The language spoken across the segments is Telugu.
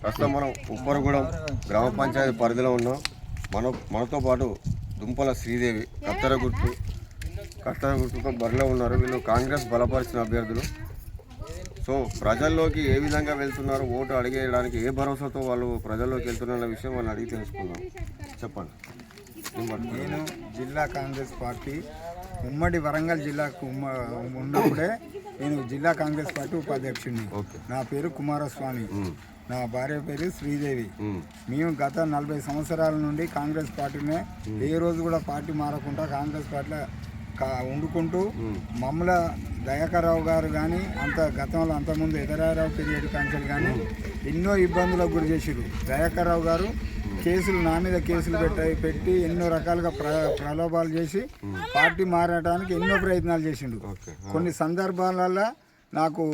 ప్రస్తుతం మనం ఉప్పరగూడెం గ్రామ పంచాయతీ పరిధిలో ఉన్నాం. మనతో పాటు దుంపల శ్రీదేవి కత్తెర గుర్తుతో బరిలో ఉన్నారు. వీళ్ళు కాంగ్రెస్ బలపరిచిన అభ్యర్థులు. సో ప్రజల్లోకి ఏ విధంగా వెళ్తున్నారు, ఓటు అడిగేయడానికి ఏ భరోసాతో వాళ్ళు ప్రజల్లోకి వెళ్తున్న విషయం వాళ్ళని అడిగి తెలుసుకుందాం. చెప్పండి. నేను జిల్లా కాంగ్రెస్ పార్టీ ఉమ్మడి వరంగల్ జిల్లాకు ఉన్నప్పుడే నేను జిల్లా కాంగ్రెస్ పార్టీ ఉపాధ్యక్షుడిని. నా పేరు కుమారస్వామి, నా భార్య పేరు శ్రీదేవి. మేము గత 40 సంవత్సరాల నుండి కాంగ్రెస్ పార్టీనే ఏ రోజు కూడా పార్టీ మారకుండా కాంగ్రెస్ పార్టీలో వండుకుంటూ మమ్మల దయాకర్రావు గారు కానీ గతంలో అంతకుముందు ఎదరారావు పీరియడ్ కాంచెలు కానీ ఎన్నో ఇబ్బందులకు గురి చేసిరు. దయాకర్రావు గారు నా మీద కేసులు పెట్టి ఎన్నో రకాలుగా ప్రలోభాలు చేసి పార్టీ మారడానికి ఎన్నో ప్రయత్నాలు చేసిండు. కొన్ని సందర్భాలలో నాకు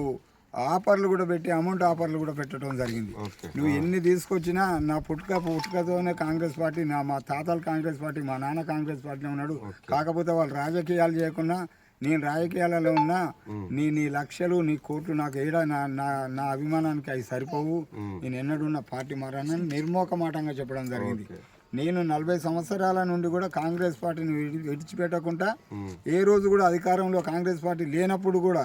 ఆఫర్లు కూడా పెట్టి అమౌంట్ ఆఫర్లు కూడా పెట్టడం జరిగింది. నువ్వు ఎన్ని తీసుకొచ్చినా నా పుట్టుకతోనే కాంగ్రెస్ పార్టీ, మా తాతలు కాంగ్రెస్ పార్టీ, మా నాన్న కాంగ్రెస్ పార్టీలో ఉన్నాడు. కాకపోతే వాళ్ళు రాజకీయాలు చేయకుండా నేను రాజకీయాలలో ఉన్నా నీ లక్షలు నీ కోట్లు నాకు ఏడా నా అభిమానానికి అవి సరిపోవు, నేను ఎన్నడున్న పార్టీ మారానని నిర్మోహమాటంగా చెప్పడం జరిగింది. నేను 40 సంవత్సరాల నుండి కూడా కాంగ్రెస్ పార్టీని విడిచిపెట్టకుండా ఏ రోజు కూడా అధికారంలో కాంగ్రెస్ పార్టీ లేనప్పుడు కూడా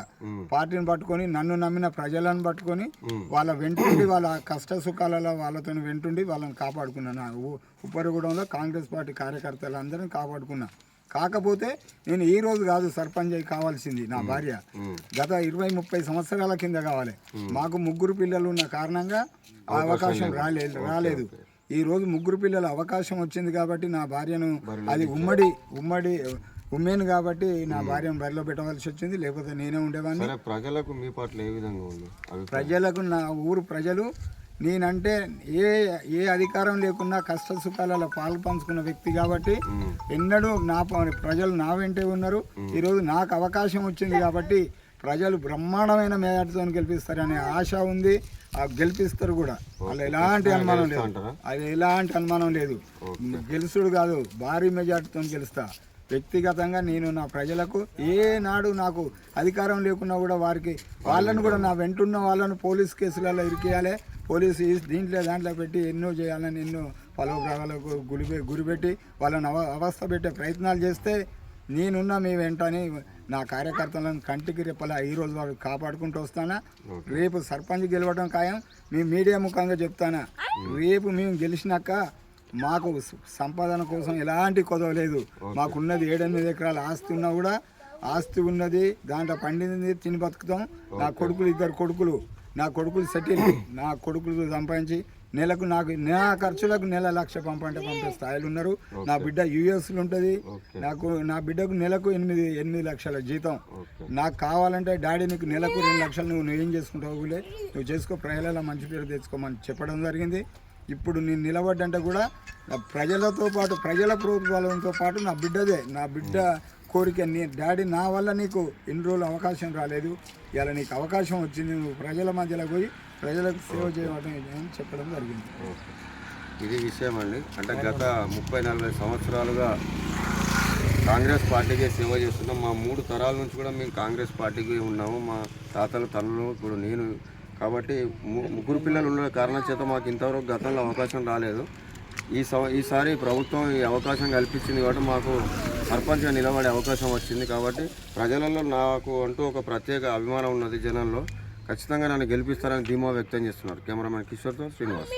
పార్టీని పట్టుకొని నన్ను నమ్మిన ప్రజలను పట్టుకొని వాళ్ళ వెంటుండి వాళ్ళ కష్ట సుఖాలలో వాళ్ళతో వెంటుండి వాళ్ళని కాపాడుకున్నాను. ఉప్పరగూడెంలో కాంగ్రెస్ పార్టీ కార్యకర్తలందరినీ కాపాడుకున్నా. కాకపోతే నేను ఈ రోజు కాదు సర్పంచ్ అయి కావాల్సింది నా భార్య గత 20-30 సంవత్సరాల కింద కావాలి. మాకు 3 పిల్లలు ఉన్న కారణంగా ఆ అవకాశం రాలేదు. ఈ రోజు 3 పిల్లల అవకాశం వచ్చింది కాబట్టి నా భార్యను, అది ఉమ్మడి ఉమెన్ కాబట్టి నా భార్యను బరిలో పెట్టవలసి వచ్చింది, లేకపోతే నేనే ఉండేవాడిని. ప్రజలకు మీ పట్ల ఏ విధంగా ఉంది? ప్రజలకు నా ఊరు ప్రజలు నేనంటే ఏ అధికారం లేకున్నా కష్ట సుఖాలలో పాలు పంచుకున్న వ్యక్తి కాబట్టి ఎన్నడూ ప్రజలు నా వెంటే ఉన్నారు. ఈరోజు నాకు అవకాశం వచ్చింది కాబట్టి ప్రజలు బ్రహ్మాండమైన మేయర్తో గెలిపిస్తారనే ఆశ ఉంది. గెలిపిస్తారు కూడా, అలా ఎలాంటి అనుమానం లేదు. గెలుసుడు కాదు, భారీ మెజార్టీతో గెలుస్తా. వ్యక్తిగతంగా నేను నా ప్రజలకు ఏనాడు నాకు అధికారం లేకున్నా కూడా వాళ్ళను కూడా నా వెంటున్న వాళ్ళను పోలీస్ కేసులలో ఇరికేయాలి, పోలీసు దాంట్లో పెట్టి ఎన్నో చేయాలని ఎన్నో పలువురాలకు గురిపెట్టి వాళ్ళని అవస్థ పెట్టే ప్రయత్నాలు చేస్తే నేనున్నా మీ వెంటనే నా కార్యకర్తలను కంటికి రెప్పలా ఈరోజు వాళ్ళు కాపాడుకుంటూ వస్తానా. రేపు సర్పంచ్ గెలవడం ఖాయం. మీ మీడియా ముఖంగా చెప్తానా, రేపు మేము గెలిచినాక మాకు సంపాదన కోసం ఎలాంటి కొదవలేదు. మాకున్నది 7-8 ఎకరాల ఆస్తి ఉన్నా కూడా ఆస్తి ఉన్నది, దాంట్లో పండింది తిని బతుకుతాం. నా కొడుకులు 2 కొడుకులు, నా కొడుకులు సెటిల్, నా కొడుకులు సంపాదించి నెలకు నా ఖర్చులకు నెల 1,00,000 పంపే స్థాయిలు ఉన్నారు. నా బిడ్డ యుఎస్లో ఉంటుంది. నా బిడ్డకు నెలకు 8 లక్షల జీతం. నాకు కావాలంటే డాడీ నీకు నెలకు 2 లక్షలు నువ్వు ఏం చేసుకుంటావు, నువ్వు చేసుకో, ప్రజలలో మంచి పేరు తెచ్చుకోమని చెప్పడం జరిగింది. ఇప్పుడు నేను నిలబడ్డంటే కూడా ప్రజలతో పాటు ప్రజల ప్రోత్సాహంతో పాటు నా బిడ్డ కోరిక, డాడీ నా వల్ల నీకు ఎన్ని రోజులు అవకాశం రాలేదు, ఇలా నీకు అవకాశం వచ్చింది, నువ్వు ప్రజల మధ్యలో పోయి ప్రజలకు సేవ చేయడం అని చెప్పడం జరిగింది. ఇది విషయం అండి. అంటే గత 30-40 సంవత్సరాలుగా కాంగ్రెస్ పార్టీకే సేవ చేస్తున్నాం. మా 3 తరాల నుంచి కూడా మేము కాంగ్రెస్ పార్టీకి ఉన్నాము. మా తాతలు తల్లులు ఇప్పుడు నేను కాబట్టి 3 పిల్లలు ఉన్న కారణం చేత మాకు ఇంతవరకు గతంలో అవకాశం రాలేదు. ఈసారి ప్రభుత్వం ఈ అవకాశం కల్పించింది కాబట్టి మాకు సర్పంచ్గా నిలబడే అవకాశం వచ్చింది. కాబట్టి ప్రజలలో నాకు అంటూ ఒక ప్రత్యేక అభిమానం ఉన్నది. జనంలో ఖచ్చితంగా నన్ను గెలిపిస్తారని ధీమా వ్యక్తం చేస్తున్నారు. కెమెరామెన్ కిషోర్తో శ్రీనివాస్.